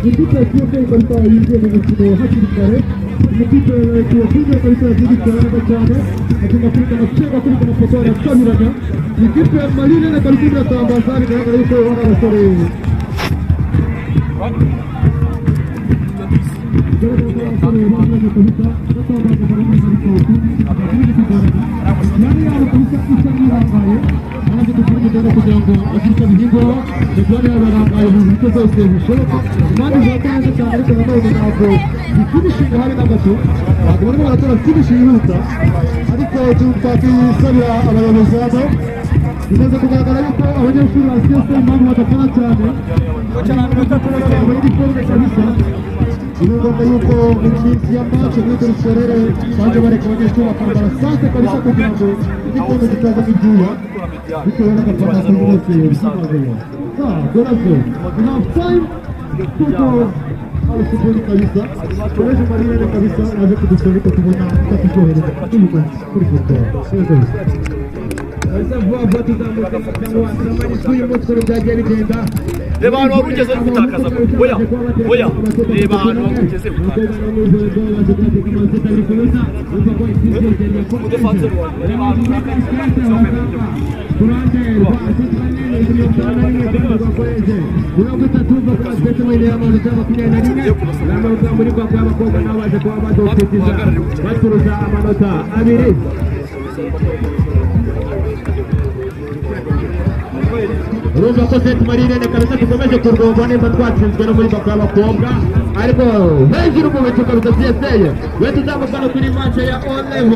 Ikipe kabisa yinjiye mu mukino hakiri kare, ikipe yakuye kabisa zirikana cyane, agomba kurikana cyangwa kurikana foto ya kamirana. Ikipe ya Marine na kabisa yatambaza bigaragara yuko wana abasore kugira ngo afite ibigo byari yabarangaye mu bice zose bishoboka kandi zatanze cyane ariko nanone ntabwo ifinishinga hari na gato ntabwo barimo barakora finishi yihuta ariko tutakisabira abayobozi hano bimaze kugaragara yuko abanyeshuri ba CSA impamvu badakora cyane abanyeshuri kabisa ni ngombwa yuko mu minsi ya match n'ibyo rusorere baje bareka abanyeshuri bakambara sanse kabisa kugira ngo igikombe kitazamo ibyuya bitewe n'agafana kose bisanzwe. Gorazo enough time kuko abasubiri kabisa koleje Marine kabisa naje kudusoreka tubona takijohereza tumuko kuri foto asa vuba tuzamuka cyangwa tramani kuyu mutwe byagiye bigenda reba hano ugeze gutakaza oya reba hano ugeze gutakaza urumva ko Sainte Marine kabisa dukomeje kurwogwa nimba twatsinzwe no muri bako y'abakobwa ariko hejuru mu bicu kabisa CSA we tuzamukana kuri match ya online.